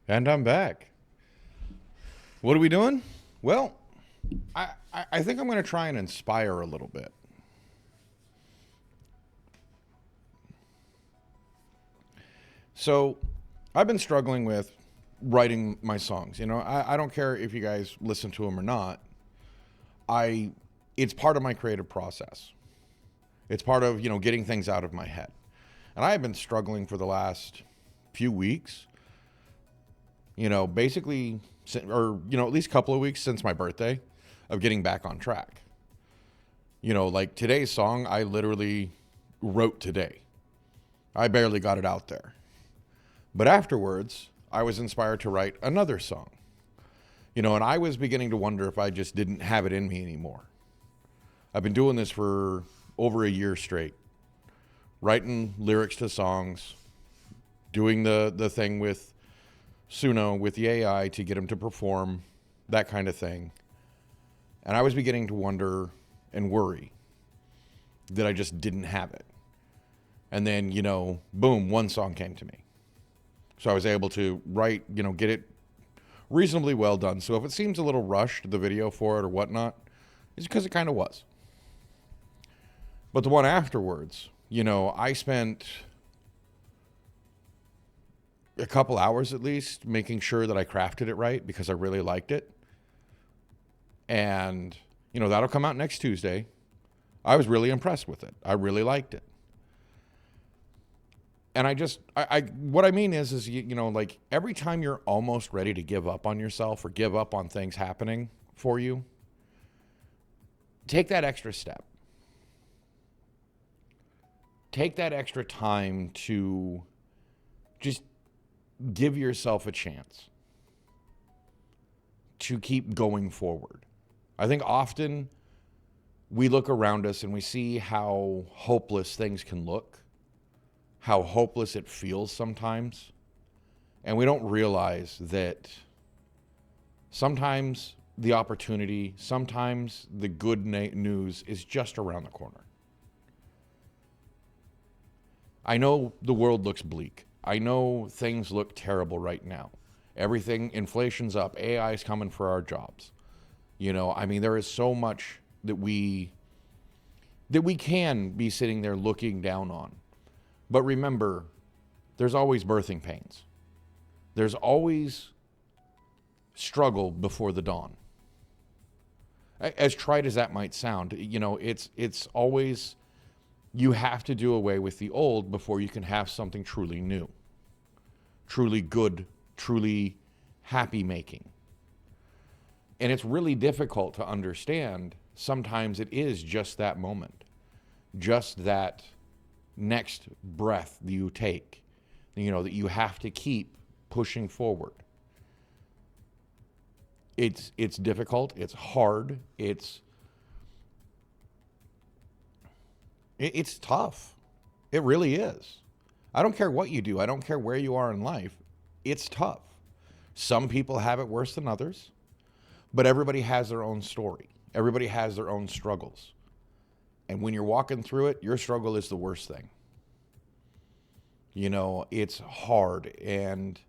And I'm back. What are we doing? Well, I think I'm going to try and inspire a little bit. So, I've been struggling with writing my songs. I don't care if you guys listen to them or not. I, it's part of my creative process. It's part of, getting things out of my head. And I have been struggling for the last few weeks, basically, at least a couple of weeks since my birthday, of getting back on track. Like today's song, I literally wrote today. I barely got it out there. But afterwards, I was inspired to write another song. And I was beginning to wonder if I just didn't have it in me anymore. I've been doing this for over a year straight, writing lyrics to songs, doing the thing with Suno, with the AI to get him to perform, that kind of thing. And I was beginning to wonder and worry that I just didn't have it. And then, boom, one song came to me. So I was able to write, get it reasonably well done. So if it seems a little rushed, the video for it or whatnot, it's because it kind of was. But the one afterwards, I spent a couple hours at least making sure that I crafted it right because I really liked it. And, that'll come out next Tuesday. I was really impressed with it. I really liked it. And what I mean is, like every time you're almost ready to give up on yourself or give up on things happening for you, take that extra step. Take that extra time to just give yourself a chance to keep going forward. I think often we look around us and we see how hopeless things can look, how hopeless it feels sometimes. And we don't realize that sometimes the opportunity, sometimes the good news is just around the corner. I know the world looks bleak. I know things look terrible right now. Everything, inflation's up, AI is coming for our jobs. There is so much that we can be sitting there looking down on. But remember, there's always birthing pains. There's always struggle before the dawn. As trite as that might sound, it's always, you have to do away with the old before you can have something truly new, truly good, truly happy making. And it's really difficult to understand. Sometimes it is just that moment, just that next breath that you take, that you have to keep pushing forward. It's difficult, it's hard, it's tough. It really is. I don't care what you do, I don't care where you are in life, it's tough. Some people have it worse than others, but everybody has their own story. Everybody has their own struggles. And when you're walking through it, your struggle is the worst thing. It's hard. And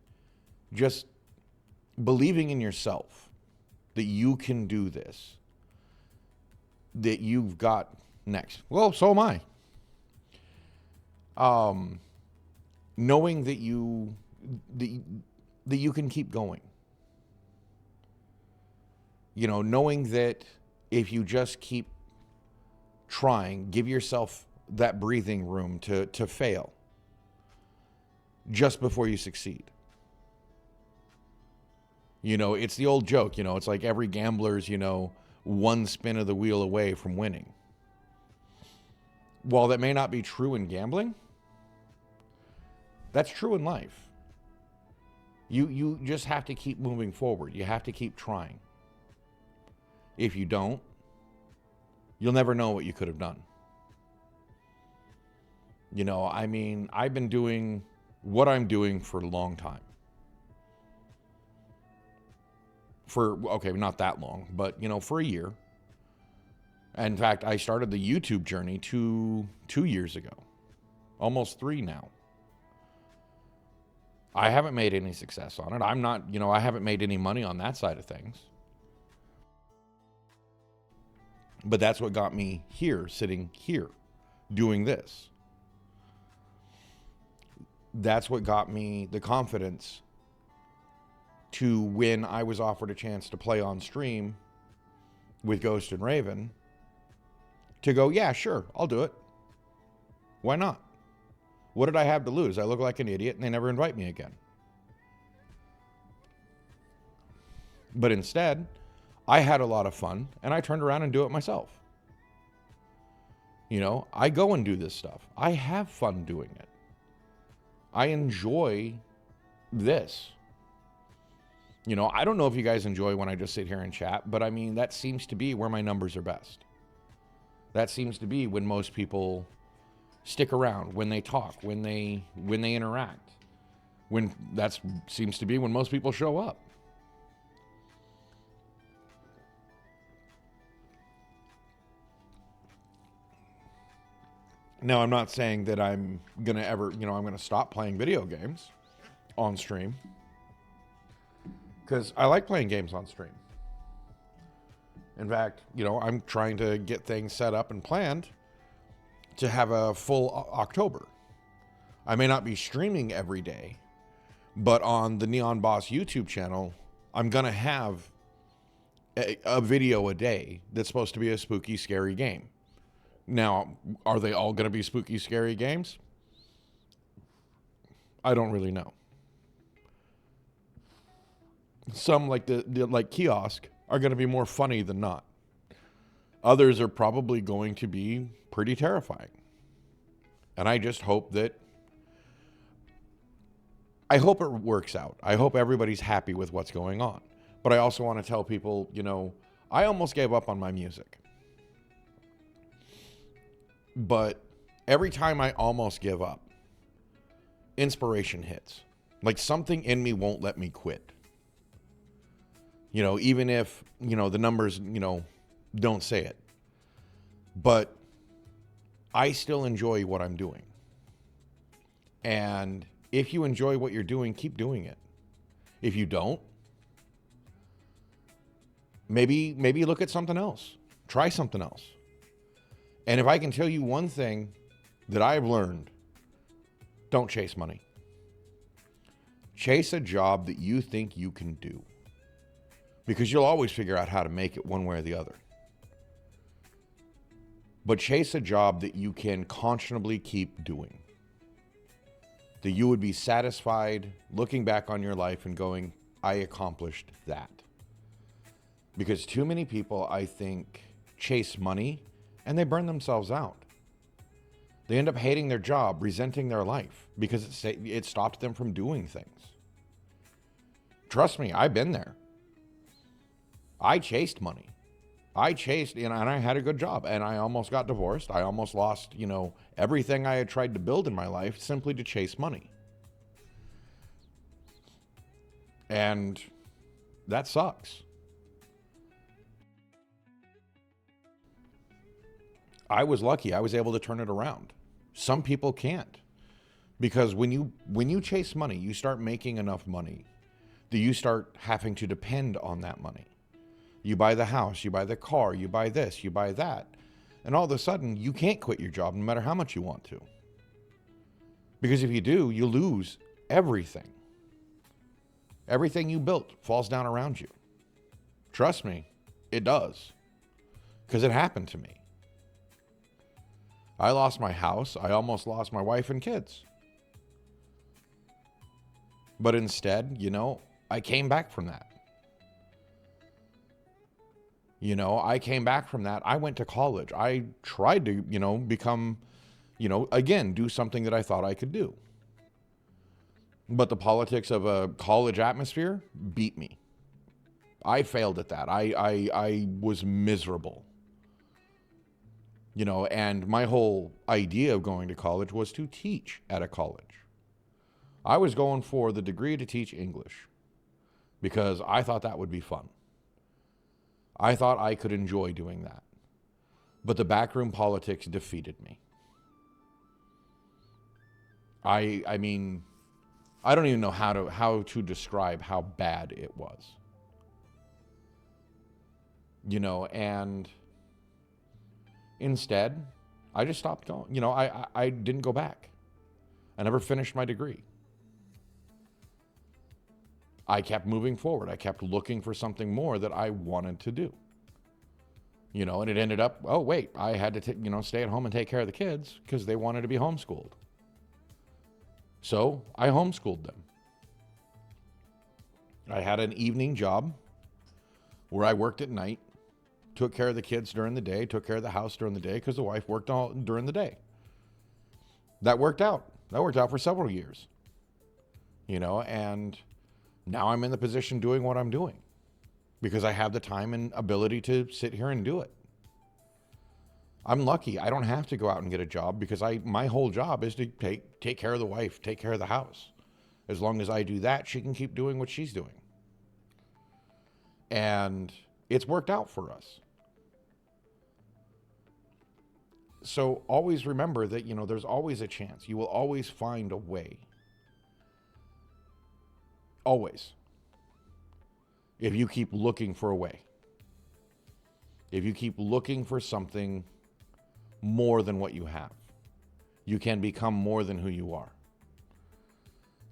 just believing in yourself that you can do this, that you've got next. Well, so am I. Knowing that you can keep going. Knowing that if you just keep trying, give yourself that breathing room to fail just before you succeed. It's the old joke, it's like every gambler's, one spin of the wheel away from winning. While that may not be true in gambling, that's true in life. You just have to keep moving forward. You have to keep trying. If you don't, you'll never know what you could have done. I've been doing what I'm doing for a long time. Not that long, but, for a year. In fact, I started the YouTube journey two years ago, almost 3 now. I haven't made any success on it. I'm not, I haven't made any money on that side of things. But that's what got me here, sitting here, doing this. That's what got me the confidence to, when I was offered a chance to play on stream with Ghost and Raven, to go, yeah, sure, I'll do it. Why not? What did I have to lose? I look like an idiot and they never invite me again. But instead, I had a lot of fun and I turned around and do it myself. I go and do this stuff. I have fun doing it. I enjoy this. I don't know if you guys enjoy when I just sit here and chat, but I mean, that seems to be where my numbers are best. That seems to be when most people stick around, when they talk, when they interact. That seems to be when most people show up. Now, I'm not saying that I'm going to ever, I'm going to stop playing video games on stream, because I like playing games on stream. In fact, I'm trying to get things set up and planned to have a full October. I may not be streaming every day, but on the Neon Boss YouTube channel, I'm going to have a video a day that's supposed to be a spooky, scary game. Now, are they all going to be spooky, scary games? I don't really know. Some, like like Kiosk, are going to be more funny than not. Others are probably going to be pretty terrifying. And I just hope it works out. I hope everybody's happy with what's going on. But I also want to tell people, I almost gave up on my music. But every time I almost give up, inspiration hits. Like, something in me won't let me quit. Even if, the numbers, don't say it. But I still enjoy what I'm doing. And if you enjoy what you're doing, keep doing it. If you don't, maybe look at something else. Try something else. And if I can tell you one thing that I've learned, don't chase money. Chase a job that you think you can do. Because you'll always figure out how to make it one way or the other. But chase a job that you can conscionably keep doing. That you would be satisfied looking back on your life and going, I accomplished that. Because too many people, I think, chase money and they burn themselves out. They end up hating their job, resenting their life because it stopped them from doing things. Trust me, I've been there. I chased money. And I had a good job, and I almost got divorced. I almost lost, everything I had tried to build in my life simply to chase money. And that sucks. I was lucky. I was able to turn it around. Some people can't. Because when you chase money, you start making enough money that you start having to depend on that money. You buy the house, you buy the car, you buy this, you buy that. And all of a sudden, you can't quit your job no matter how much you want to. Because if you do, you lose everything. Everything you built falls down around you. Trust me, it does. Because it happened to me. I lost my house. I almost lost my wife and kids. But instead, I came back from that. I came back from that. I went to college. I tried to, become, again, do something that I thought I could do. But the politics of a college atmosphere beat me. I failed at that. I was miserable. And my whole idea of going to college was to teach at a college. I was going for the degree to teach English because I thought that would be fun. I thought I could enjoy doing that. But the backroom politics defeated me. I mean, I don't even know how to describe how bad it was. And instead, I just stopped going. I didn't go back. I never finished my degree. I kept moving forward. I kept looking for something more that I wanted to do. And it ended up, oh, wait, I had to, stay at home and take care of the kids because they wanted to be homeschooled. So I homeschooled them. I had an evening job where I worked at night, took care of the kids during the day, took care of the house during the day because the wife worked all during the day. That worked out. That worked out for several years. And now I'm in the position doing what I'm doing because I have the time and ability to sit here and do it. I'm lucky. I don't have to go out and get a job because my whole job is to take care of the wife, take care of the house. As long as I do that, she can keep doing what she's doing. And it's worked out for us. So always remember that, there's always a chance. You will always find a way. Always. If you keep looking for a way. If you keep looking for something more than what you have, you can become more than who you are.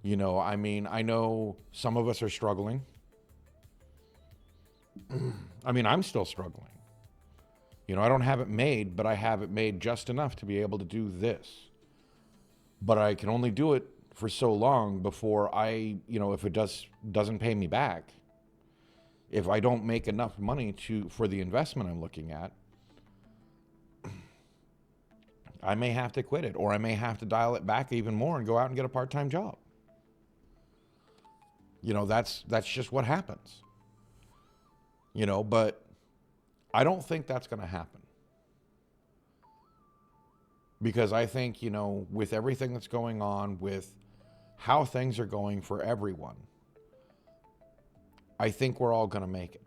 I know some of us are struggling. I'm still struggling. I don't have it made, but I have it made just enough to be able to do this. But I can only do it for so long before if it doesn't pay me back, if I don't make enough money for the investment I'm looking at, I may have to quit it, or I may have to dial it back even more and go out and get a part-time job. That's just what happens. But I don't think that's going to happen. Because I think, with everything that's going on, with how things are going for everyone, I think we're all going to make it.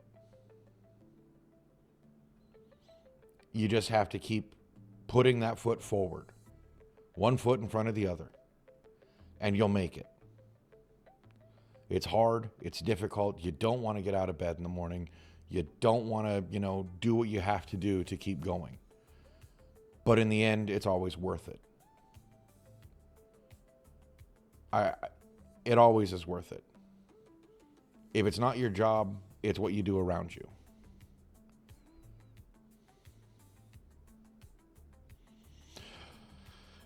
You just have to keep putting that foot forward, one foot in front of the other, and you'll make it. It's hard. It's difficult. You don't want to get out of bed in the morning. You don't want to, do what you have to do to keep going. But in the end, it's always worth it. It always is worth it. If it's not your job, it's what you do around you.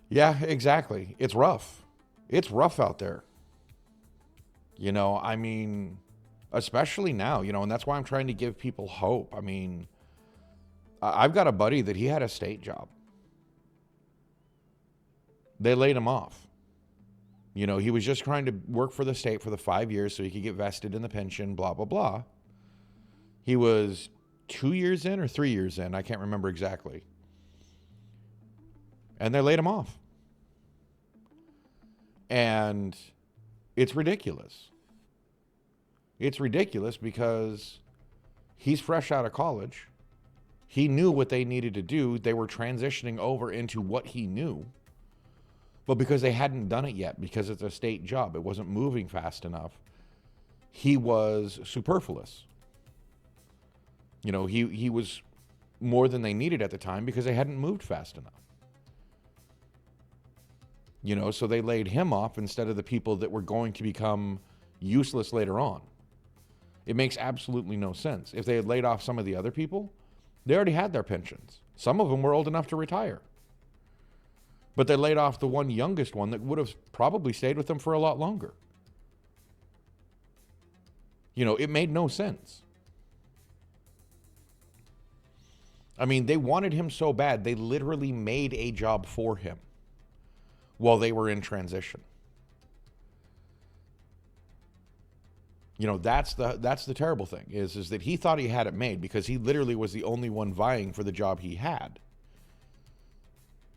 Yeah, exactly. It's rough. It's rough out there. Especially now, and that's why I'm trying to give people hope. I've got a buddy that he had a state job. They laid him off. He was just trying to work for the state for the 5 years so he could get vested in the pension, blah, blah, blah. He was 2 years in or 3 years in. I can't remember exactly. And they laid him off. And it's ridiculous. It's ridiculous because he's fresh out of college. He knew what they needed to do. They were transitioning over into what he knew. But because they hadn't done it yet, because it's a state job, it wasn't moving fast enough, he was superfluous. He was more than they needed at the time because they hadn't moved fast enough. So they laid him off instead of the people that were going to become useless later on. It makes absolutely no sense. If they had laid off some of the other people, they already had their pensions. Some of them were old enough to retire. But they laid off the youngest one that would have probably stayed with them for a lot longer. It made no sense. They wanted him so bad, they literally made a job for him while they were in transition. That's the terrible thing is that he thought he had it made because he literally was the only one vying for the job he had.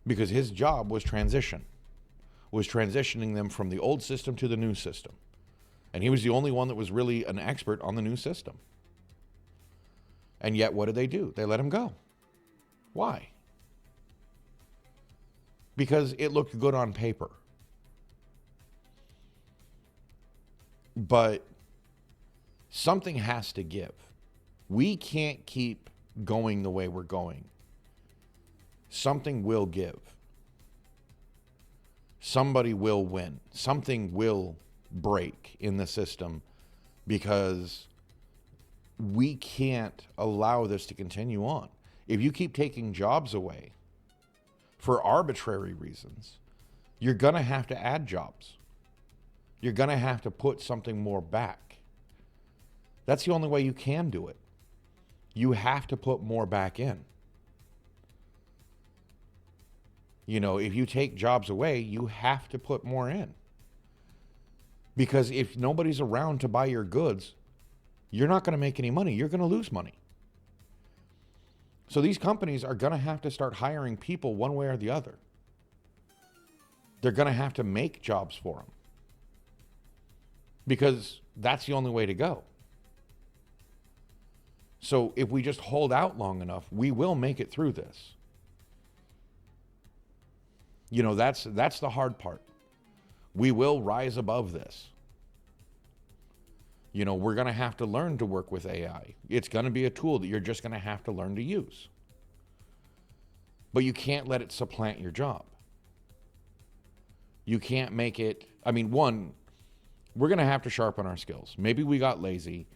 Because his job was transitioning them from the old system to the new system. And he was the only one that was really an expert on the new system. And yet, what did they do? They let him go. Why? Because it looked good on paper. But something has to give. We can't keep going the way we're going. Something will give. Somebody will win. Something will break in the system, because we can't allow this to continue on. If you keep taking jobs away for arbitrary reasons, you're going to have to add jobs. You're going to have to put something more back. That's the only way you can do it. You have to put more back in. You know, if you take jobs away, you have to put more in. Because if nobody's around to buy your goods, you're not going to make any money. You're going to lose money. So these companies are going to have to start hiring people one way or the other. They're going to have to make jobs for them, because that's the only way to go. So if we just hold out long enough, we will make it through this. You know, that's the hard part. We will rise above this. You know, we're going to have to learn to work with AI. It's going to be a tool that you're just going to have to learn to use. But you can't let it supplant your job. You can't make it, I mean, one, we're going to have to sharpen our skills. Maybe we got lazy,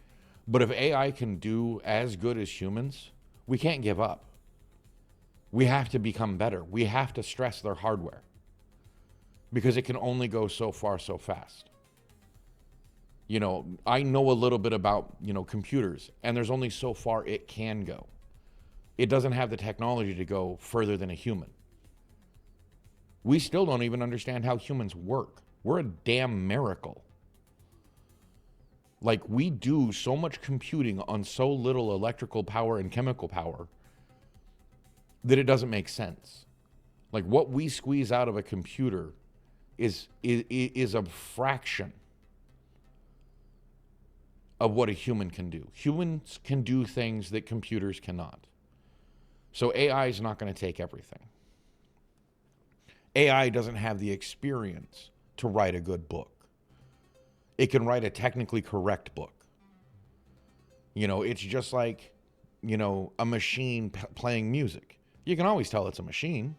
but if AI can do as good as humans, we can't give up. We have to become better. We have to stress their hardware, because it can only go so far so fast. You know, I know a little bit about, you know, computers, and there's only so far it can go. It doesn't have the technology to go further than a human. We still don't even understand how humans work. We're a damn miracle. Like, we do so much computing on so little electrical power and chemical power that it doesn't make sense. Like, what we squeeze out of a computer is a fraction of what a human can do. Humans can do things that computers cannot. So AI is not going to take everything. AI doesn't have the experience to write a good book. It can write a technically correct book. You know, it's just like, you know, a machine playing music. You can always tell it's a machine,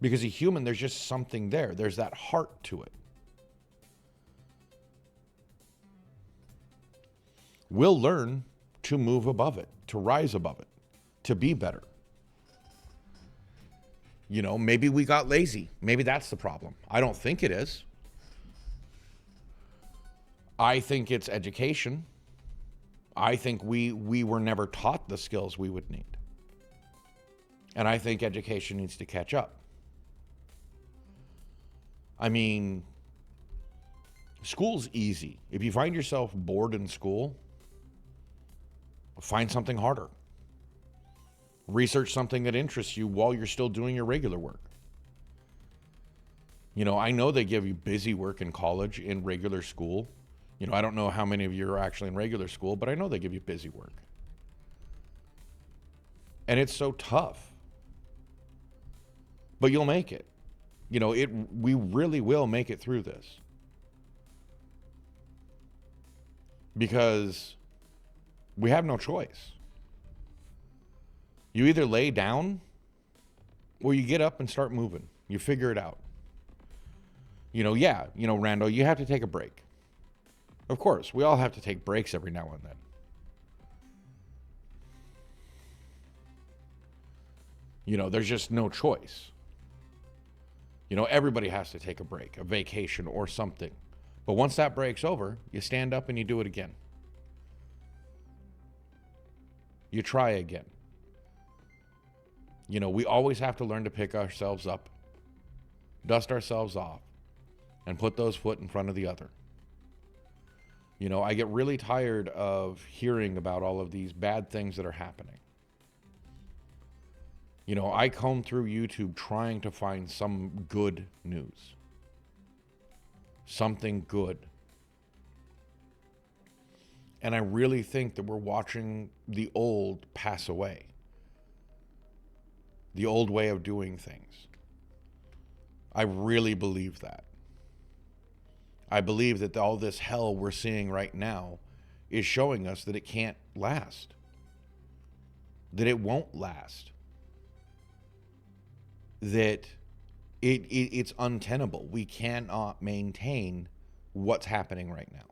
because a human, there's just something there. There's that heart to it. We'll learn to move above it, to rise above it, to be better. You know, maybe we got lazy. Maybe that's the problem. I don't think it is. I think it's education. I think we were never taught the skills we would need. And I think education needs to catch up. I mean, school's easy. If you find yourself bored in school, find something harder. Research something that interests you while you're still doing your regular work. You know, I know they give you busy work in college, in regular school. You know, I don't know how many of you are actually in regular school, but I know they give you busy work. And it's so tough. But you'll make it. You know, we really will make it through this. Because we have no choice. You either lay down or you get up and start moving. You figure it out. You know, yeah, you know, Rando, you have to take a break. Of course, we all have to take breaks every now and then. You know, there's just no choice. You know, everybody has to take a break, a vacation or something. But once that break's over, you stand up and you do it again. You try again. You know, we always have to learn to pick ourselves up, dust ourselves off, and put those foot in front of the other. You know, I get really tired of hearing about all of these bad things that are happening. You know, I comb through YouTube trying to find some good news. Something good. And I really think that we're watching the old pass away. The old way of doing things. I really believe that. I believe that all this hell we're seeing right now is showing us that it can't last, that it won't last, that it's untenable. We cannot maintain what's happening right now.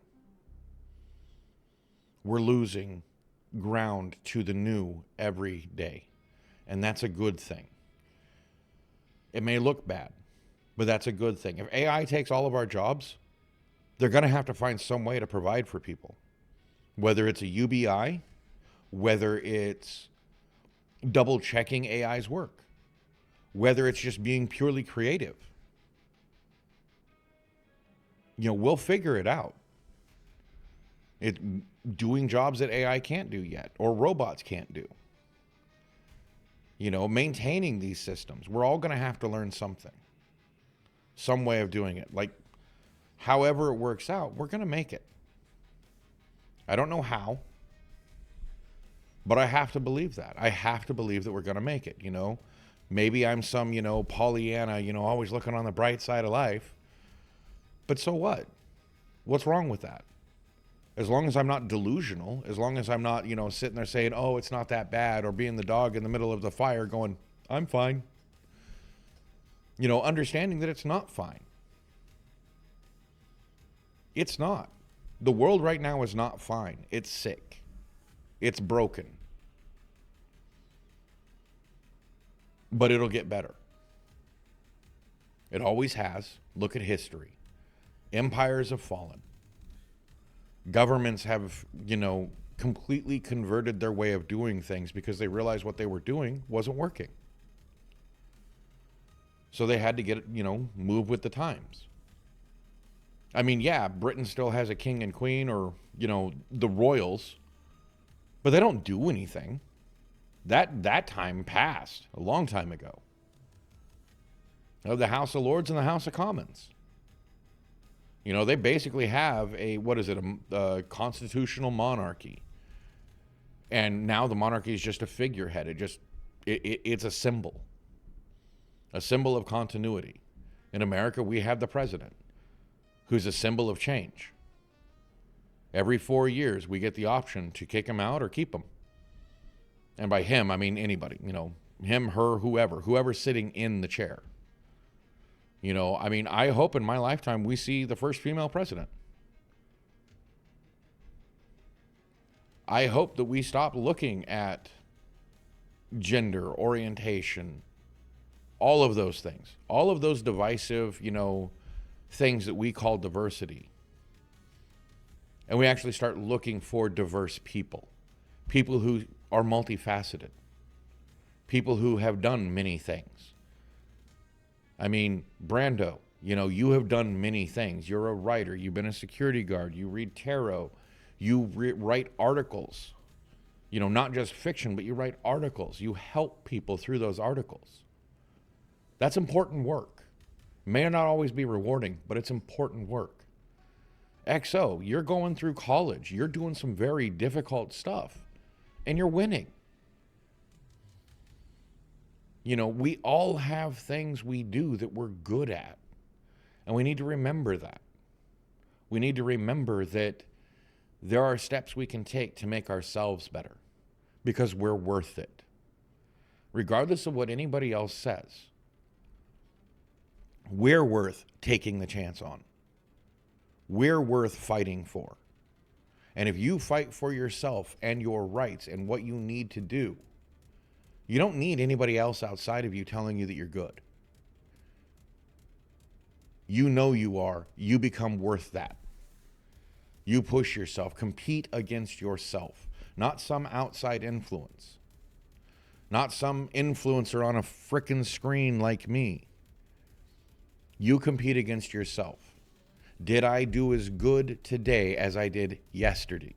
We're losing ground to the new every day, and that's a good thing. It may look bad, but that's a good thing. If AI takes all of our jobs, they're going to have to find some way to provide for people, whether it's a UBI, whether it's double checking AI's work, whether it's just being purely creative. We'll figure it out. It doing jobs that AI can't do yet, or robots can't do. Maintaining these systems. We're all going to have to learn something, some way of doing it. Like, however it works out, we're going to make it. I don't know how, but I have to believe that. I have to believe that we're going to make it. Maybe I'm some, Pollyanna, always looking on the bright side of life. But so what? What's wrong with that? As long as I'm not delusional, as long as I'm not, sitting there saying, oh, it's not that bad, or being the dog in the middle of the fire going, I'm fine. Understanding that it's not fine. It's not. The world right now is not fine. It's sick. It's broken. But it'll get better. It always has. Look at history. Empires have fallen. Governments have, completely converted their way of doing things because they realized what they were doing wasn't working. So they had to get, move with the times. I mean, yeah, Britain still has a king and queen, or, the royals, but they don't do anything. That time passed a long time ago. The House of Lords and the House of Commons. They basically have a constitutional monarchy. And now the monarchy is just a figurehead. It's a symbol of continuity. In America, we have the president, who's a symbol of change. Every 4 years, we get the option to kick him out or keep him. And by him, I mean anybody, him, her, whoever's sitting in the chair. I hope in my lifetime we see the first female president. I hope that we stop looking at gender, orientation, all of those things, all of those divisive, things that we call diversity. And we actually start looking for diverse people who are multifaceted, people who have done many things. I mean, Brando, you have done many things. You're a writer. You've been a security guard. You read tarot. You write articles. Not just fiction, but you write articles. You help people through those articles. That's important work. May not always be rewarding, but it's important work. XO, you're going through college. You're doing some very difficult stuff, and you're winning. We all have things we do that we're good at, and we need to remember that. We need to remember that there are steps we can take to make ourselves better because we're worth it. Regardless of what anybody else says, we're worth taking the chance on. We're worth fighting for. And if you fight for yourself and your rights and what you need to do, you don't need anybody else outside of you telling you that you're good. You know you are. You become worth that. You push yourself. Compete against yourself, not some outside influence, not some influencer on a frickin' screen like me. You compete against yourself. Did I do as good today as I did yesterday?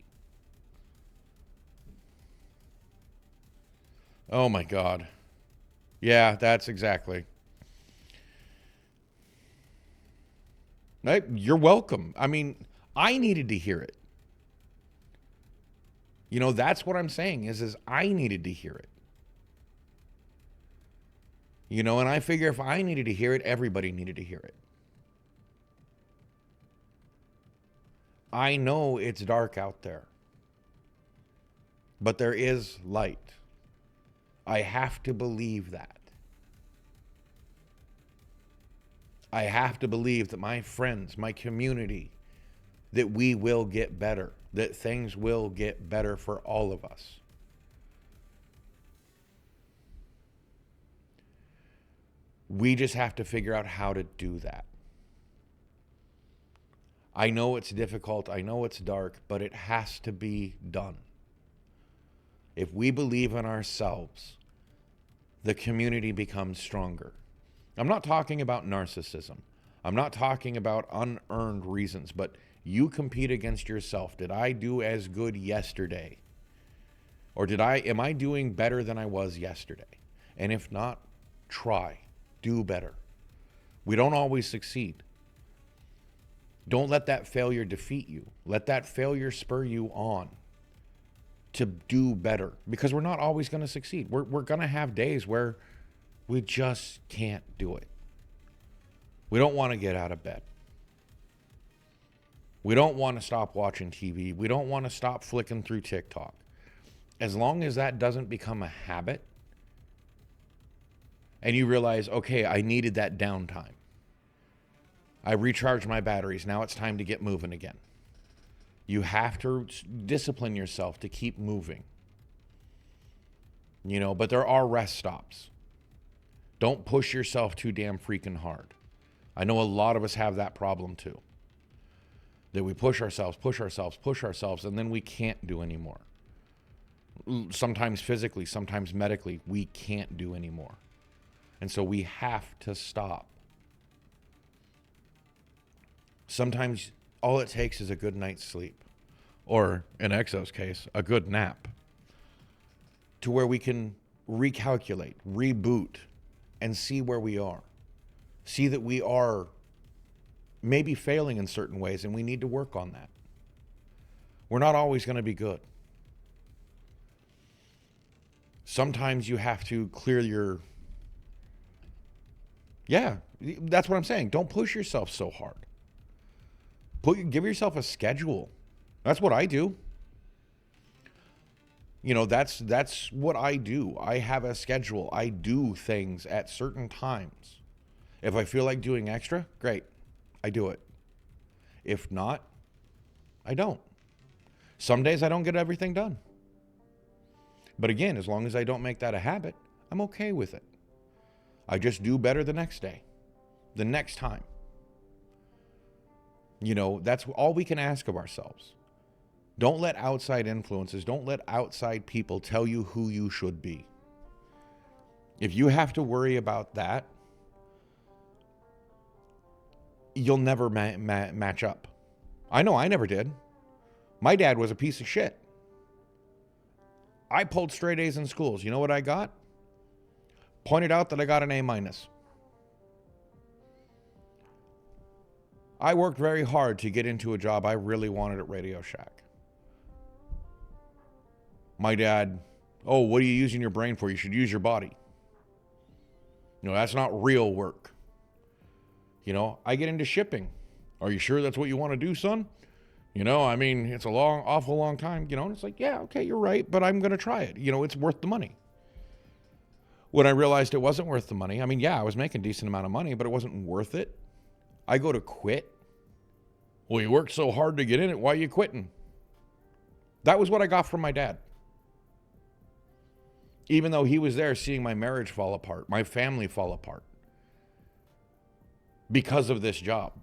Oh my God. Yeah, that's exactly. You're welcome. I mean, I needed to hear it. That's what I'm saying is I needed to hear it. And I figure if I needed to hear it, everybody needed to hear it. I know it's dark out there, but there is light. I have to believe that. I have to believe that my friends, my community, that we will get better, that things will get better for all of us. We just have to figure out how to do that. I know it's difficult, I know it's dark, but it has to be done. If we believe in ourselves, the community becomes stronger. I'm not talking about narcissism. I'm not talking about unearned reasons, but you compete against yourself. Did I do as good yesterday? Or am I doing better than I was yesterday? And if not, try, do better. We don't always succeed. Don't let that failure defeat you. Let that failure spur you on to do better, because we're not always going to succeed. We're going to have days where we just can't do it. We don't want to get out of bed. We don't want to stop watching TV. We don't want to stop flicking through TikTok. As long as that doesn't become a habit and you realize, okay, I needed that downtime. I recharged my batteries. Now it's time to get moving again. You have to discipline yourself to keep moving. But there are rest stops. Don't push yourself too damn freaking hard. I know a lot of us have that problem too. That we push ourselves, and then we can't do anymore. Sometimes physically, sometimes medically, we can't do anymore. And so we have to stop. Sometimes all it takes is a good night's sleep, or in Exo's case, a good nap, to where we can recalculate, reboot, and see where we are. See that we are maybe failing in certain ways, and we need to work on that. We're not always going to be good. Sometimes you have to clear your... Yeah, that's what I'm saying. Don't push yourself so hard. Give yourself a schedule. That's what I do. That's what I do. I have a schedule. I do things at certain times. If I feel like doing extra, great. I do it. If not, I don't. Some days I don't get everything done. But again, as long as I don't make that a habit, I'm okay with it. I just do better the next day, the next time. That's all we can ask of ourselves. Don't let outside influences, don't let outside people tell you who you should be. If you have to worry about that, you'll never match up. I know I never did. My dad was a piece of shit. I pulled straight A's in schools. You know what I got? Pointed out that I got an A-. I worked very hard to get into a job I really wanted at Radio Shack. My dad, what are you using your brain for? You should use your body. That's not real work. I get into shipping. Are you sure that's what you want to do, son? It's a awful long time, and it's like, yeah, okay, you're right, but I'm going to try it. It's worth the money. When I realized it wasn't worth the money, I was making a decent amount of money, but it wasn't worth it. I go to quit. Well, you worked so hard to get in it. Why are you quitting? That was what I got from my dad. Even though he was there seeing my marriage fall apart, my family fall apart. Because of this job.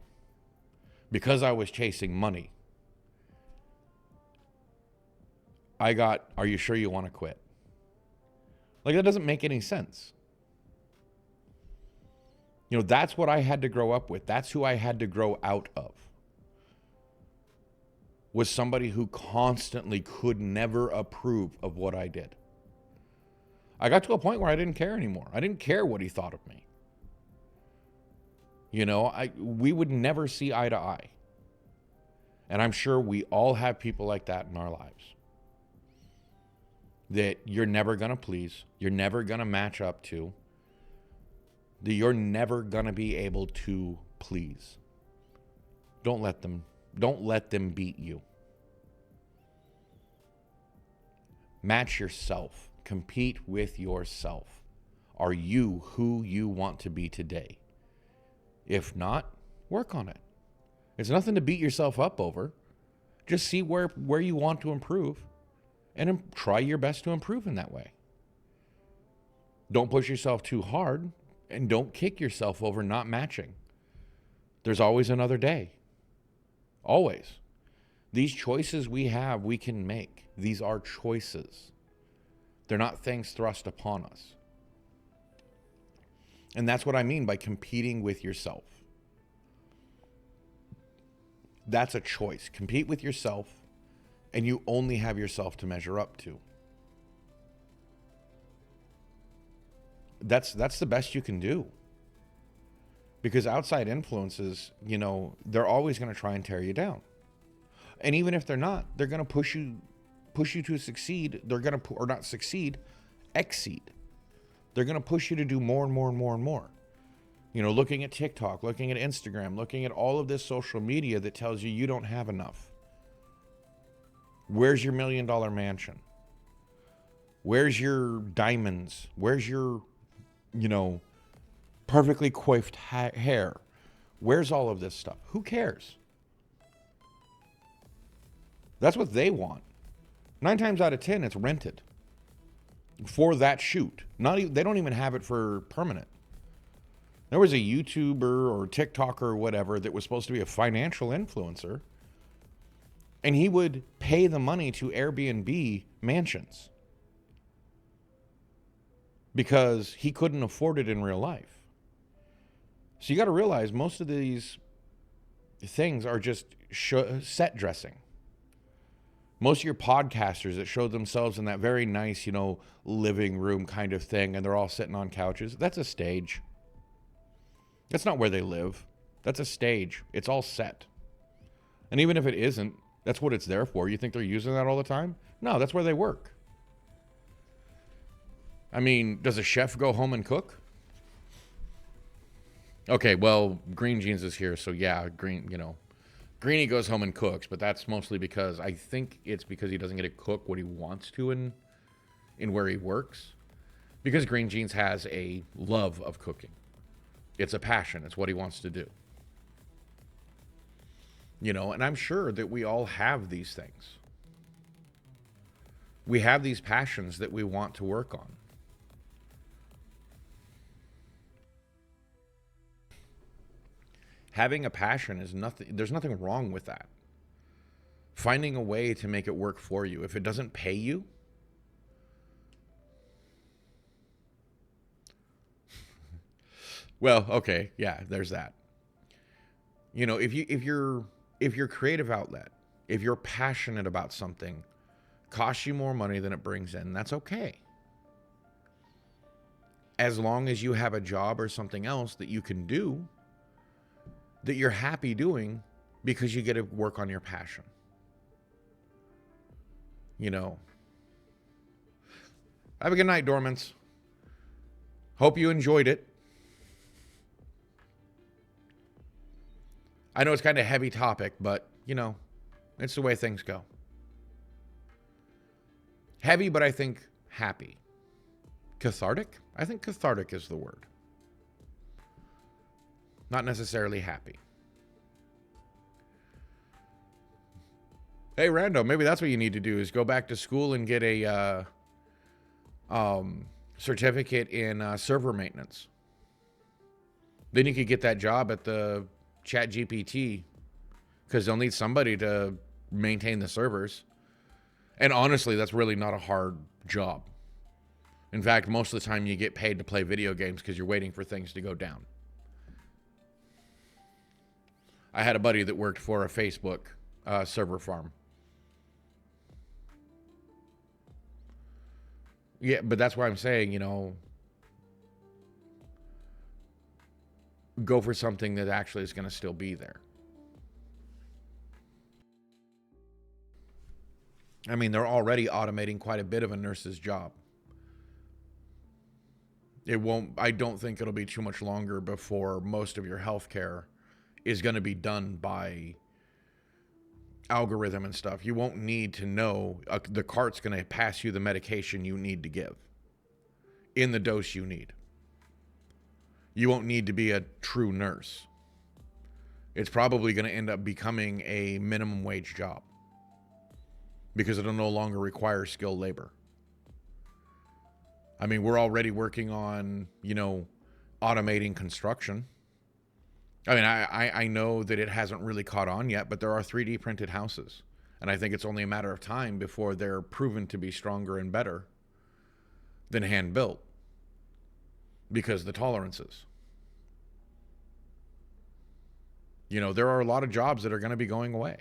Because I was chasing money. I got, are you sure you want to quit? Like, that doesn't make any sense. That's what I had to grow up with. That's who I had to grow out of. Was somebody who constantly could never approve of what I did. I got to a point where I didn't care anymore. I didn't care what he thought of me. We would never see eye to eye. And I'm sure we all have people like that in our lives. That you're never going to please. You're never going to match up to. That you're never going to be able to please. Don't let them Don't let them beat you. Match yourself. Compete with yourself. Are you who you want to be today? If not, work on it. It's nothing to beat yourself up over. Just see where you want to improve and try your best to improve in that way. Don't push yourself too hard and don't kick yourself over not matching. There's always another day. Always. These choices we have, we can make. These are choices. They're not things thrust upon us. And that's what I mean by competing with yourself. That's a choice. Compete with yourself, and you only have yourself to measure up to. That's the best you can do. Because outside influences, they're always going to try and tear you down. And even if they're not, they're going to push you to succeed. They're going to, or not succeed, exceed. They're going to push you to do more and more and more and more. Looking at TikTok, looking at Instagram, looking at all of this social media that tells you don't have enough. Where's your $1 million mansion? Where's your diamonds? Where's your, perfectly coiffed hair? Where's all of this stuff? Who cares? That's what they want. 9 times out of 10, it's rented for that shoot. They don't even have it for permanent. There was a YouTuber or TikToker or whatever that was supposed to be a financial influencer, and he would pay the money to Airbnb mansions because he couldn't afford it in real life. So you got to realize most of these things are just set dressing. Most of your podcasters that show themselves in that very nice, living room kind of thing, and they're all sitting on couches, that's a stage. That's not where they live. That's a stage. It's all set. And even if it isn't, that's what it's there for. You think they're using that all the time? No, that's where they work. I mean, does a chef go home and cook? Okay, well, Green Jeans is here, so yeah, Greenie goes home and cooks, but that's mostly because I think it's because he doesn't get to cook what he wants to in where he works. Because Green Jeans has a love of cooking. It's a passion. It's what he wants to do. And I'm sure that we all have these things. We have these passions that we want to work on. Having a passion is nothing, there's nothing wrong with that. Finding a way to make it work for you. If it doesn't pay you, well, okay, yeah, there's that. If your creative outlet, if you're passionate about something, costs you more money than it brings in, that's okay. As long as you have a job or something else that you can do, that you're happy doing because you get to work on your passion. Have a good night, Dormants. Hope you enjoyed it. I know it's kind of a heavy topic, but, it's the way things go. Heavy, but I think happy. Cathartic? I think cathartic is the word. Not necessarily happy. Hey, Rando, maybe that's what you need to do is go back to school and get a certificate in server maintenance. Then you could get that job at the ChatGPT because they'll need somebody to maintain the servers. And honestly, that's really not a hard job. In fact, most of the time you get paid to play video games because you're waiting for things to go down. I had a buddy that worked for a Facebook server farm. Yeah, but that's why I'm saying, go for something that actually is going to still be there. I mean, they're already automating quite a bit of a nurse's job. I don't think it'll be too much longer before most of your healthcare is going to be done by algorithm and stuff. You won't need to know the cart's going to pass you the medication you need to give in the dose you need. You won't need to be a true nurse. It's probably going to end up becoming a minimum wage job because it'll no longer require skilled labor. I mean, we're already working on, automating construction. I mean, I know that it hasn't really caught on yet, but there are 3D printed houses. And I think it's only a matter of time before they're proven to be stronger and better than hand built because of the tolerances. There are a lot of jobs that are going to be going away.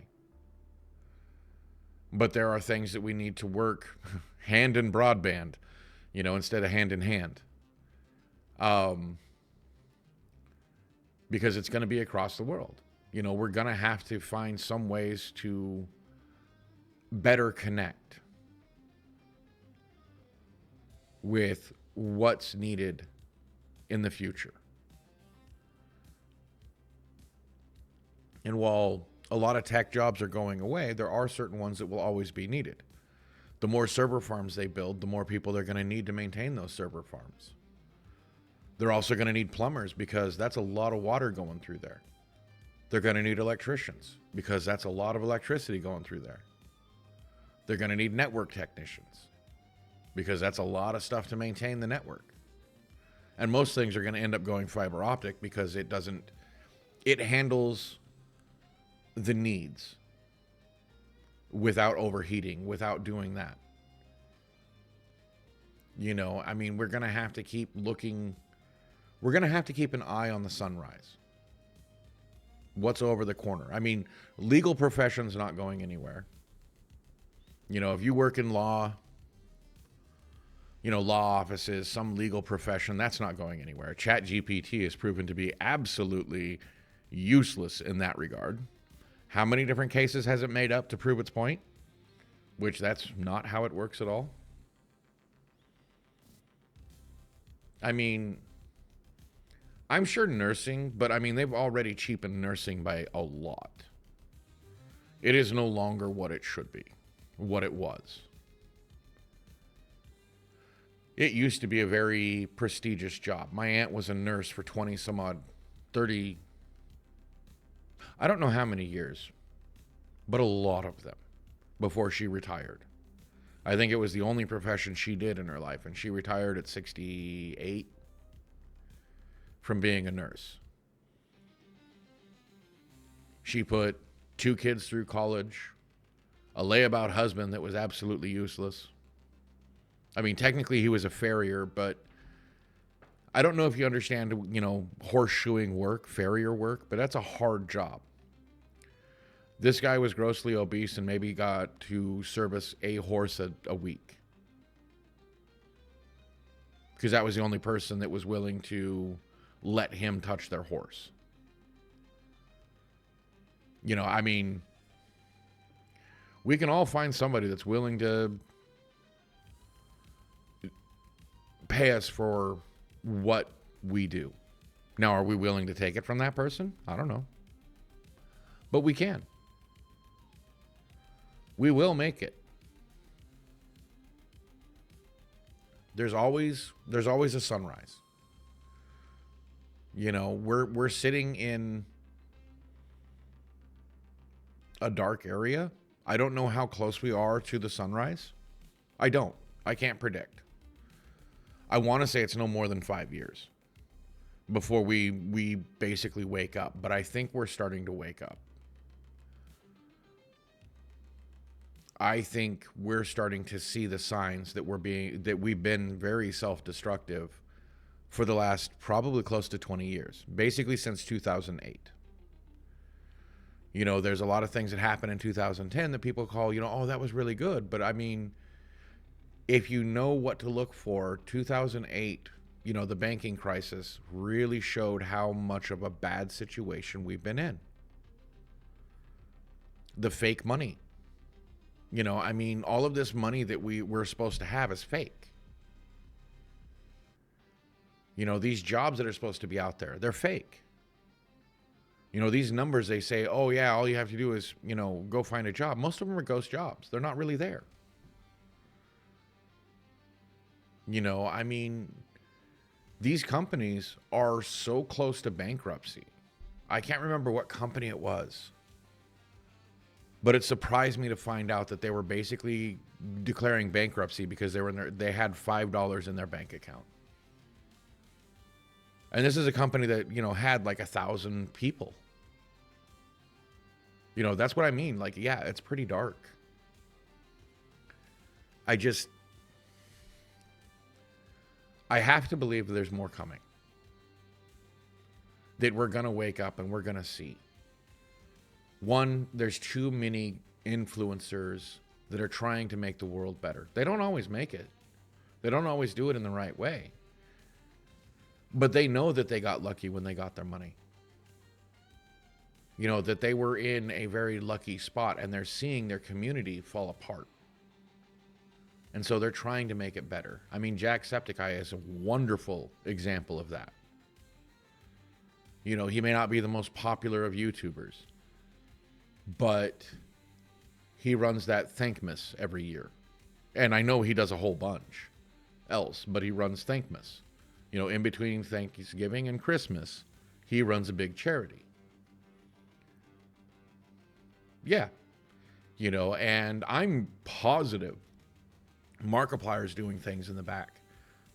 But there are things that we need to work hand in broadband, instead of hand in hand. Because it's going to be across the world. We're going to have to find some ways to better connect with what's needed in the future. And while a lot of tech jobs are going away, there are certain ones that will always be needed. The more server farms they build, the more people they're going to need to maintain those server farms. They're also going to need plumbers because that's a lot of water going through there. They're going to need electricians because that's a lot of electricity going through there. They're going to need network technicians because that's a lot of stuff to maintain the network. And most things are going to end up going fiber optic because it handles the needs without overheating, without doing that. We're going to have to keep looking. We're going to have to keep an eye on the sunrise. What's over the corner? Legal profession's not going anywhere. If you work in law, law offices, some legal profession, that's not going anywhere. ChatGPT has proven to be absolutely useless in that regard. How many different cases has it made up to prove its point? Which that's not how it works at all. I'm sure nursing, but they've already cheapened nursing by a lot. It is no longer what it should be, what it was. It used to be a very prestigious job. My aunt was a nurse for 20 some odd, 30, I don't know how many years, but a lot of them before she retired. I think it was the only profession she did in her life, and she retired at 68 from being a nurse. She put 2 kids through college, a layabout husband that was absolutely useless. Technically he was a farrier, but I don't know if you understand, horseshoeing work, farrier work, but that's a hard job. This guy was grossly obese and maybe got to service a horse a week. Because that was the only person that was willing to let him touch their horse. We can all find somebody that's willing to pay us for what we do. Now, are we willing to take it from that person? I don't know. But we can. We will make it. There's always a sunrise. We're sitting in a dark area. I don't know how close we are to the sunrise. I can't predict. I want to say it's no more than 5 years before we basically wake up, but I think we're starting to wake up. I think we're starting to see the signs that we've been very self-destructive for the last probably close to 20 years, basically since 2008. There's a lot of things that happened in 2010 that people call, oh, that was really good. But if you know what to look for, 2008, the banking crisis really showed how much of a bad situation we've been in. The fake money. All of this money that we're supposed to have is fake. These jobs that are supposed to be out there, they're fake. You know, these numbers, they say, oh, yeah, all you have to do is, go find a job. Most of them are ghost jobs. They're not really there. I mean, these companies are so close to bankruptcy. I can't remember what company it was, but it surprised me to find out that they were basically declaring bankruptcy because they had $5 in their bank account. And this is a company that, had like 1,000 people. That's what I mean. Like, yeah, it's pretty dark. I have to believe that there's more coming. That we're going to wake up and we're going to see. One, there's too many influencers that are trying to make the world better. They don't always make it. They don't always do it in the right way. But they know that they got lucky when they got their money. That they were in a very lucky spot and they're seeing their community fall apart. And so they're trying to make it better. I mean, Jacksepticeye is a wonderful example of that. He may not be the most popular of YouTubers, but he runs that Thankmas every year. And I know he does a whole bunch else, but he runs Thankmas. In between Thanksgiving and Christmas, he runs a big charity. Yeah. And I'm positive Markiplier's doing things in the back.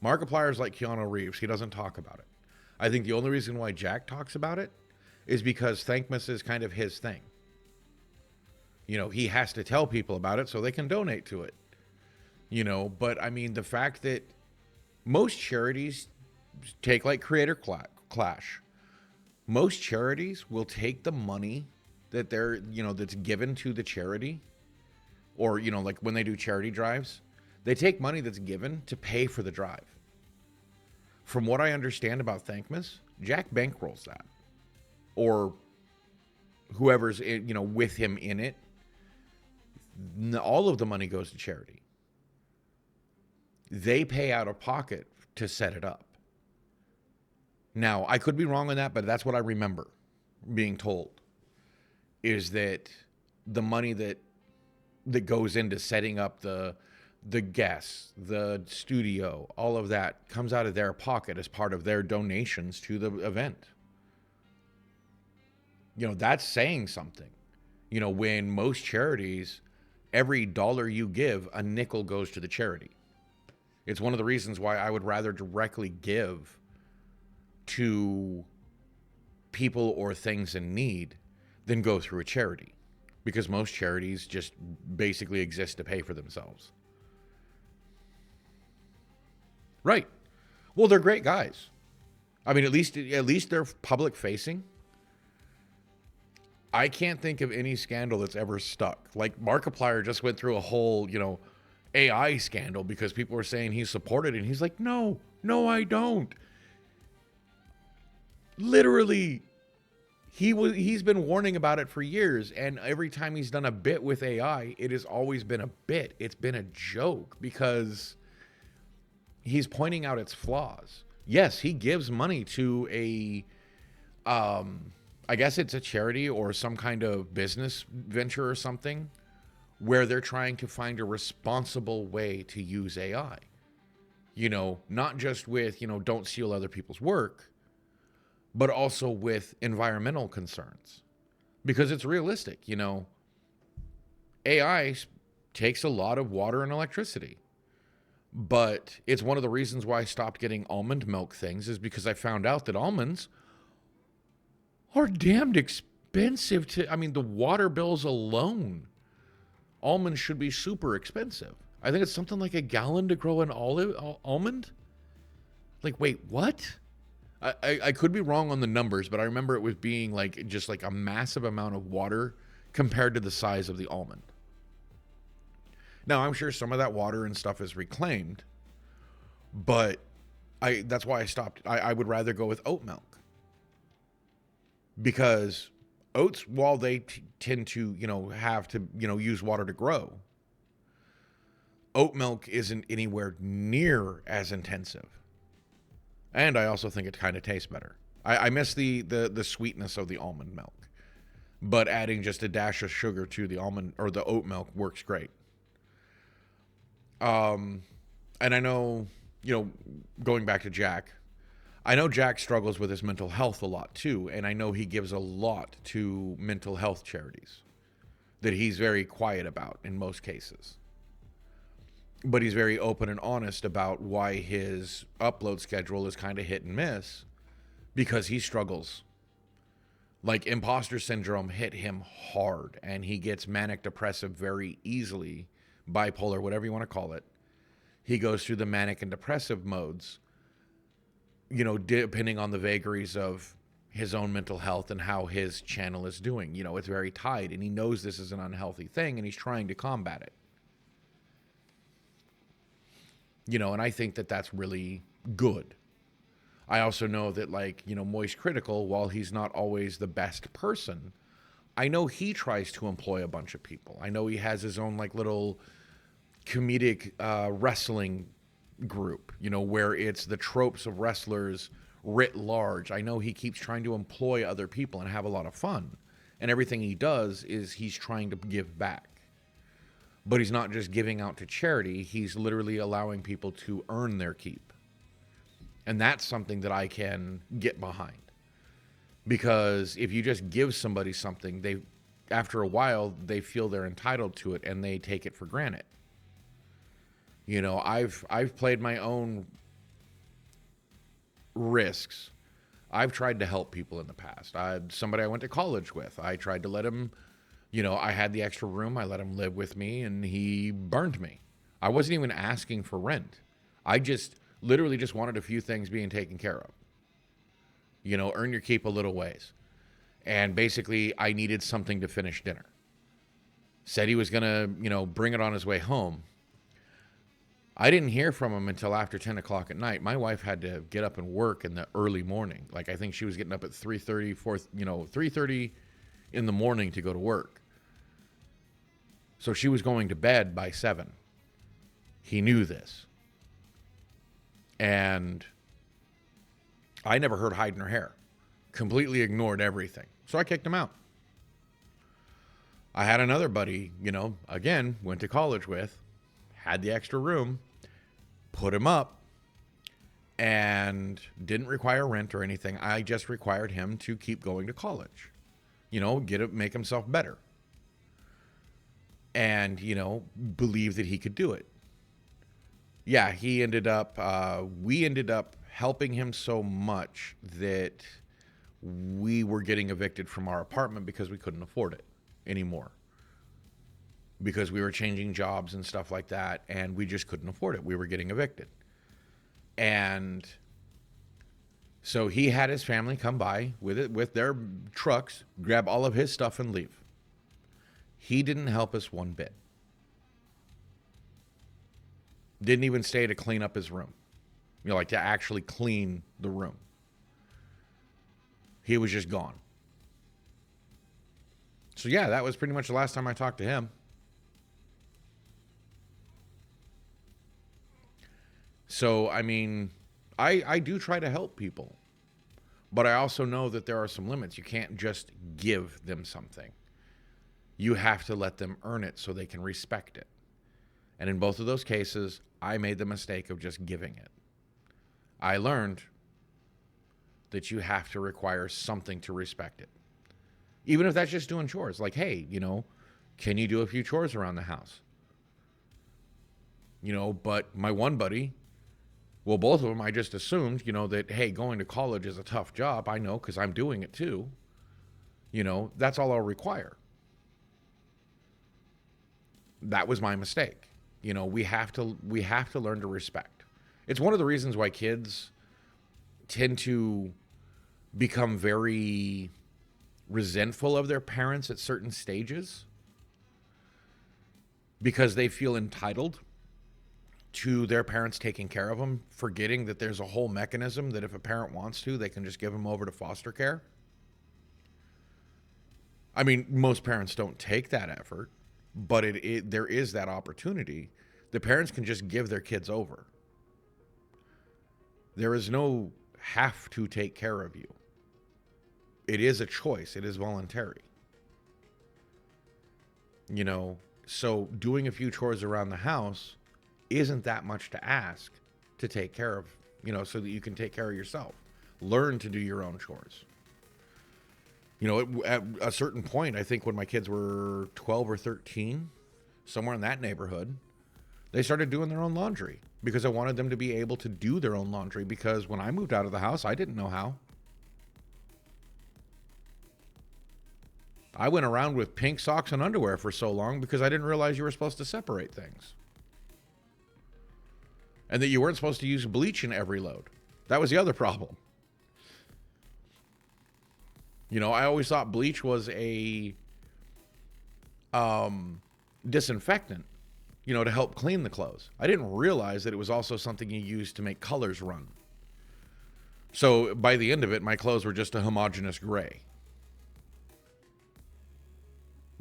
Markiplier's like Keanu Reeves. He doesn't talk about it. I think the only reason why Jack talks about it is because Thankmas is kind of his thing. He has to tell people about it so they can donate to it. But I mean, the fact that most charities take like Creator Clash. Most charities will take the money that they're, that's given to the charity, or, like when they do charity drives, they take money that's given to pay for the drive. From what I understand about Thankmas, Jack bankrolls that, or whoever's, with him in it. All of the money goes to charity. They pay out of pocket to set it up. Now, I could be wrong on that, but that's what I remember being told, is that the money that goes into setting up the guests, the studio, all of that comes out of their pocket as part of their donations to the event. That's saying something. When most charities, every dollar you give, a nickel goes to the charity. It's one of the reasons why I would rather directly give to people or things in need than go through a charity, because most charities just basically exist to pay for themselves. Right. Well, they're great guys. I mean, at least they're public facing. I can't think of any scandal that's ever stuck. Like Markiplier just went through a whole, AI scandal because people were saying he supported it. And he's like, no, I don't. Literally, he's been warning about it for years, and every time he's done a bit with AI, it has always been a bit. It's been a joke because he's pointing out its flaws. Yes, he gives money to a, I guess it's a charity or some kind of business venture or something, where they're trying to find a responsible way to use AI. Not just with, don't steal other people's work, but also with environmental concerns, because it's realistic. AI takes a lot of water and electricity, but it's one of the reasons why I stopped getting almond milk things, is because I found out that almonds are damned expensive the water bills alone. Almonds should be super expensive. I think it's something like $1 gallon to grow an almond. Like, wait, what? I could be wrong on the numbers, but I remember it was being just a massive amount of water compared to the size of the almond. Now, I'm sure some of that water and stuff is reclaimed, but that's why I stopped. I would rather go with oat milk, because oats, while they tend to, have to, use water to grow, oat milk isn't anywhere near as intensive. And I also think it kind of tastes better. I miss the sweetness of the almond milk, but adding just a dash of sugar to the almond or the oat milk works great. And I know, going back to Jack, I know Jack struggles with his mental health a lot too, and I know he gives a lot to mental health charities that he's very quiet about in most cases. But he's very open and honest about why his upload schedule is kind of hit and miss because he struggles. Like imposter syndrome hit him hard, and he gets manic depressive very easily, bipolar, whatever you want to call it. He goes through the manic and depressive modes, depending on the vagaries of his own mental health and how his channel is doing. It's very tied, and he knows this is an unhealthy thing, and he's trying to combat it. And I think that that's really good. I also know that, Moist Critical, while he's not always the best person, I know he tries to employ a bunch of people. I know he has his own, little comedic wrestling group, where it's the tropes of wrestlers writ large. I know he keeps trying to employ other people and have a lot of fun. And everything he does is he's trying to give back. But he's not just giving out to charity. He's literally allowing people to earn their keep. And that's something that I can get behind. Because if you just give somebody something, after a while, they feel they're entitled to it and they take it for granted. I've played my own risks. I've tried to help people in the past. Somebody I went to college with, I tried to let him, I had the extra room. I let him live with me, and he burned me. I wasn't even asking for rent. I literally just wanted a few things being taken care of. Earn your keep a little ways. And basically, I needed something to finish dinner. Said he was going to, bring it on his way home. I didn't hear from him until after 10 o'clock at night. My wife had to get up and work in the early morning. I think she was getting up at 3:30, 3:30 in the morning to go to work. So she was going to bed by 7. He knew this. And I never heard hide nor hair. Completely ignored everything. So I kicked him out. I had another buddy, again, went to college with, had the extra room, put him up, and didn't require rent or anything. I just required him to keep going to college. Make himself better. And, believe that he could do it. Yeah, we ended up helping him so much that we were getting evicted from our apartment because we couldn't afford it anymore. Because we were changing jobs and stuff like that, and we just couldn't afford it. We were getting evicted. And so he had his family come by with their trucks, grab all of his stuff and leave. He didn't help us one bit. Didn't even stay to clean up his room. To actually clean the room. He was just gone. So yeah, that was pretty much the last time I talked to him. So, I do try to help people. But I also know that there are some limits. You can't just give them something. You have to let them earn it so they can respect it. And in both of those cases, I made the mistake of just giving it. I learned that you have to require something to respect it. Even if that's just doing chores. Hey, can you do a few chores around the house? But my one buddy, both of them, I just assumed, that, hey, going to college is a tough job. I know because I'm doing it too. That's all I'll require. That was my mistake. We have to learn to respect. It's one of the reasons why kids tend to become very resentful of their parents at certain stages because they feel entitled to their parents taking care of them, forgetting that there's a whole mechanism that if a parent wants to, they can just give them over to foster care. Most parents don't take that effort, but there is that opportunity. The parents can just give their kids over. There is no have to take care of you. it is a choice. It is voluntary. So doing a few chores around the house isn't that much to ask to take care of, so that you can take care of yourself. Learn to do your own chores. At a certain point, I think when my kids were 12 or 13, somewhere in that neighborhood, they started doing their own laundry because I wanted them to be able to do their own laundry, because when I moved out of the house, I didn't know how. I went around with pink socks and underwear for so long because I didn't realize you were supposed to separate things. And that you weren't supposed to use bleach in every load. That was the other problem. I always thought bleach was a disinfectant, to help clean the clothes. I didn't realize that it was also something you use to make colors run. So by the end of it, my clothes were just a homogeneous gray.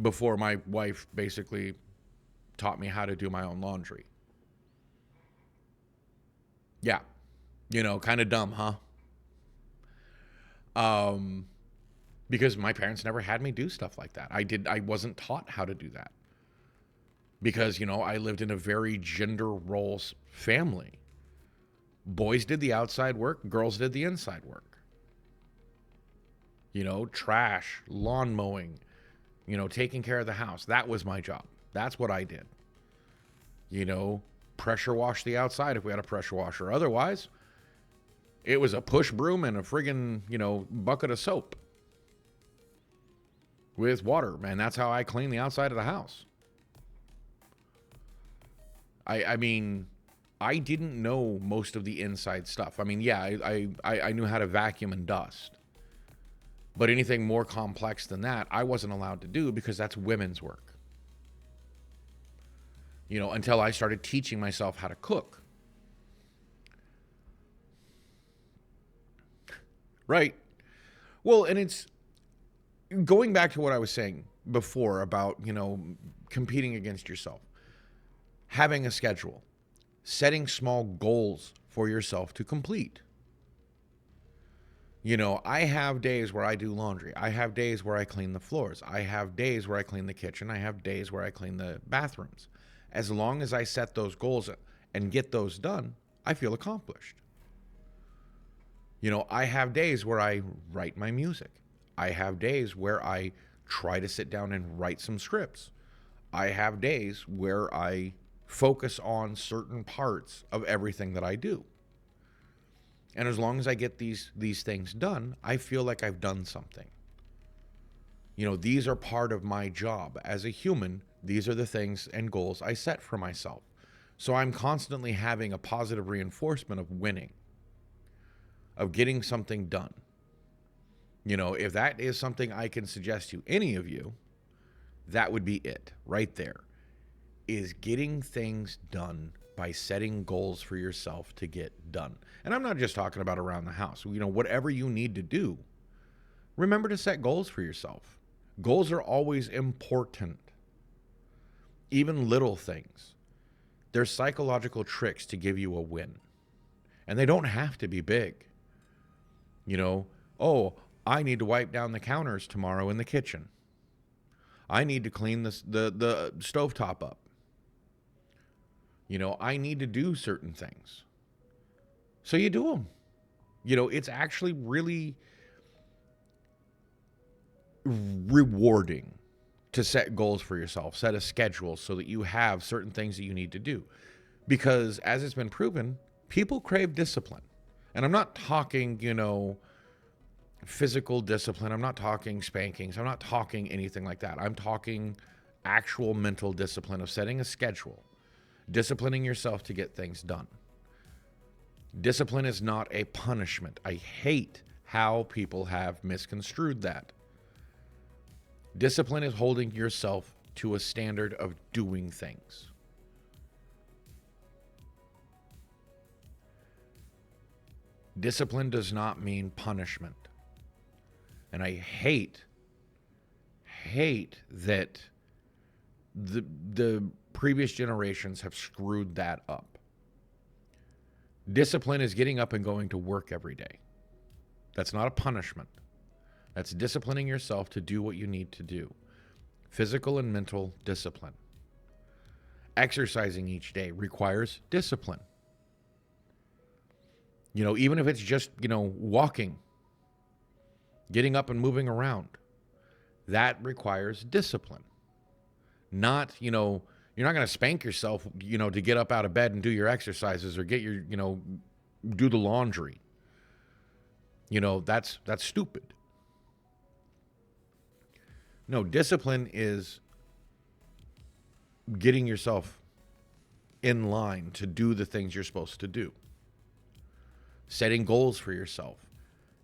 Before my wife basically taught me how to do my own laundry. Yeah. Kind of dumb, huh? Because my parents never had me do stuff like that. I wasn't taught how to do that. Because, I lived in a very gender roles family. Boys did the outside work, girls did the inside work. Trash, lawn mowing, taking care of the house. That was my job. That's what I did. Pressure wash the outside if we had a pressure washer. Otherwise, it was a push broom and a friggin', bucket of soap with water, man. That's how I clean the outside of the house. I mean, I didn't know most of the inside stuff. I mean, yeah, I knew how to vacuum and dust. But anything more complex than that, I wasn't allowed to do because that's women's work. Until I started teaching myself how to cook. Right. Well, and it's going back to what I was saying before about, competing against yourself. Having a schedule. Setting small goals for yourself to complete. I have days where I do laundry. I have days where I clean the floors. I have days where I clean the kitchen. I have days where I clean the bathrooms. As long as I set those goals and get those done, I feel accomplished. I have days where I write my music. I have days where I try to sit down and write some scripts. I have days where I focus on certain parts of everything that I do. And as long as I get these things done, I feel like I've done something. These are part of my job. As a human, these are the things and goals I set for myself. So I'm constantly having a positive reinforcement of winning, of getting something done. If that is something I can suggest to any of you, that would be it right there, is getting things done by setting goals for yourself to get done. And I'm not just talking about around the house. Whatever you need to do, remember to set goals for yourself. Goals are always important. Even little things. They're psychological tricks to give you a win. And they don't have to be big. I need to wipe down the counters tomorrow in the kitchen. I need to clean the stovetop up. I need to do certain things. So you do them. It's actually really rewarding to set goals for yourself, set a schedule so that you have certain things that you need to do. Because as it's been proven, people crave discipline. And I'm not talking, physical discipline. I'm not talking spankings. I'm not talking anything like that. I'm talking actual mental discipline of setting a schedule, disciplining yourself to get things done. Discipline is not a punishment. I hate how people have misconstrued that. Discipline is holding yourself to a standard of doing things. Discipline does not mean punishment. And I hate that the previous generations have screwed that up. Discipline is getting up and going to work every day. That's not a punishment. That's disciplining yourself to do what you need to do. Physical and mental discipline. Exercising each day requires discipline. Even if it's just, walking, getting up and moving around, that requires discipline. Not, you're not going to spank yourself, to get up out of bed and do your exercises or get your, do the laundry. That's stupid. No, discipline is getting yourself in line to do the things you're supposed to do. Setting goals for yourself.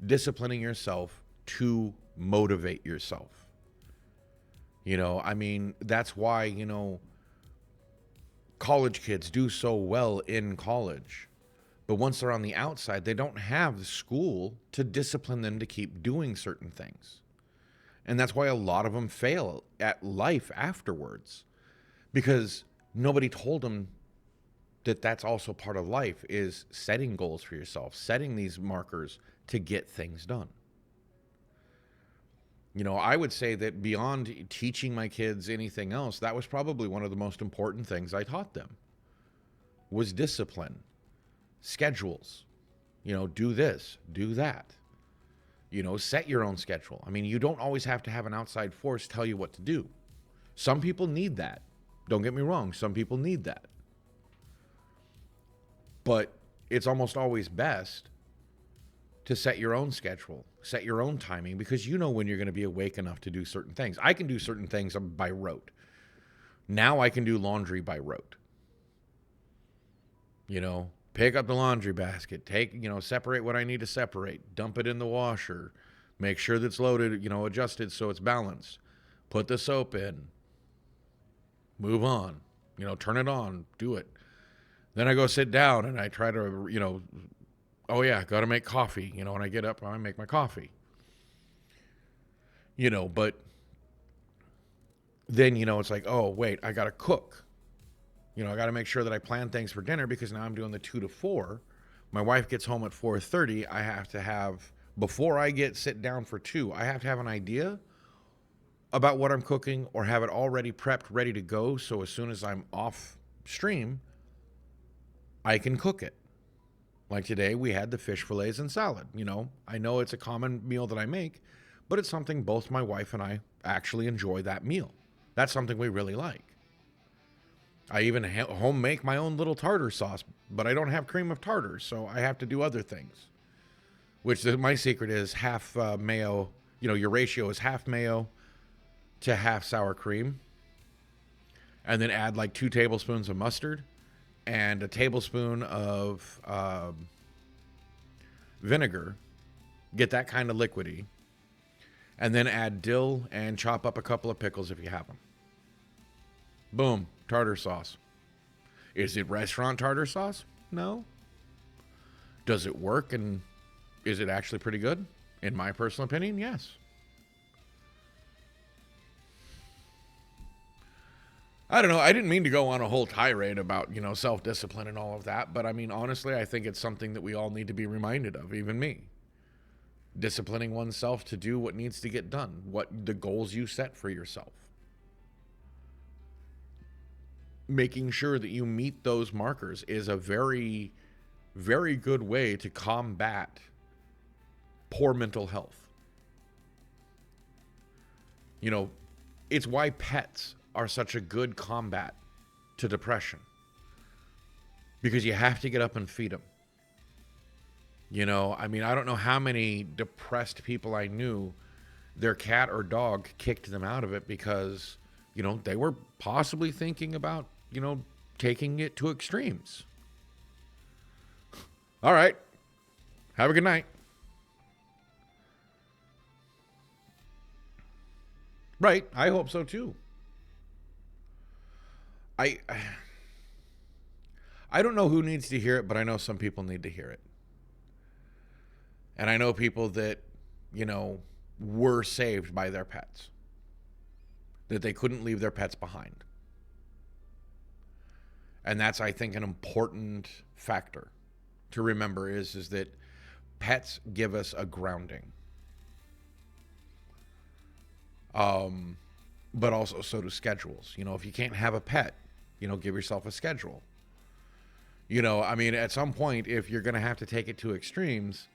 Disciplining yourself to motivate yourself. That's why, college kids do so well in college. But once they're on the outside, they don't have the school to discipline them to keep doing certain things. And that's why a lot of them fail at life afterwards, because nobody told them that that's also part of life, is setting goals for yourself, setting these markers to get things done. I would say that beyond teaching my kids anything else, that was probably one of the most important things I taught them, was discipline, schedules, do this, do that. Set your own schedule. You don't always have to have an outside force tell you what to do. Some people need that. Don't get me wrong. Some people need that. But it's almost always best to set your own schedule, set your own timing, because you know when you're going to be awake enough to do certain things. I can do certain things by rote. Now I can do laundry by rote. Pick up the laundry basket, separate what I need to separate, dump it in the washer, make sure that's loaded, adjusted so it's balanced, put the soap in, move on, turn it on, do it. Then I go sit down and I try to, got to make coffee. When I get up, I make my coffee. But then, it's like, oh, wait, I got to cook. I got to make sure that I plan things for dinner, because now I'm doing the 2 to 4. My wife gets home at 4:30. I have to have, before I sit down for 2, I have to have an idea about what I'm cooking, or have it already prepped, ready to go. So as soon as I'm off stream, I can cook it. Like today, we had the fish fillets and salad. I know it's a common meal that I make, but it's something both my wife and I actually enjoy that meal. That's something we really like. I even home make my own little tartar sauce, but I don't have cream of tartar, so I have to do other things. Which my secret is half mayo. Your ratio is half mayo to half sour cream. And then add like 2 tablespoons of mustard and a tablespoon of vinegar. Get that kind of liquidy. And then add dill and chop up a couple of pickles if you have them. Boom, tartar sauce. Is it restaurant tartar sauce? No. Does it work, and is it actually pretty good? In my personal opinion, yes. I don't know. I didn't mean to go on a whole tirade about, self-discipline and all of that. But honestly, I think it's something that we all need to be reminded of, even me. Disciplining oneself to do what needs to get done, what the goals you set for yourself. Making sure that you meet those markers is a very, very good way to combat poor mental health. It's why pets are such a good combat to depression, because you have to get up and feed them. I don't know how many depressed people I knew, their cat or dog kicked them out of it because, they were possibly thinking about, taking it to extremes. All right. Have a good night. Right. I hope so too. I don't know who needs to hear it, but I know some people need to hear it. And I know people that, were saved by their pets, that they couldn't leave their pets behind. And that's, I think, an important factor to remember is that pets give us a grounding. But also so do schedules. If you can't have a pet, give yourself a schedule. I mean, at some point, if you're going to have to take it to extremes,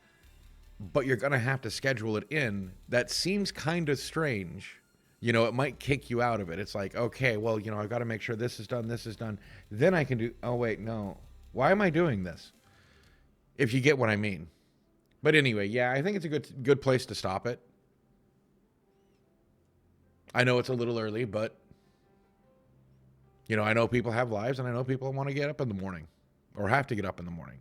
but you're going to have to schedule it in, that seems kind of strange. It might kick you out of it. It's like, okay, well, I've got to make sure this is done. Then I can do, oh, wait, no. Why am I doing this? If you get what I mean. But anyway, yeah, I think it's a good place to stop it. I know it's a little early, but, I know people have lives, and I know people want to get up in the morning or have to get up in the morning.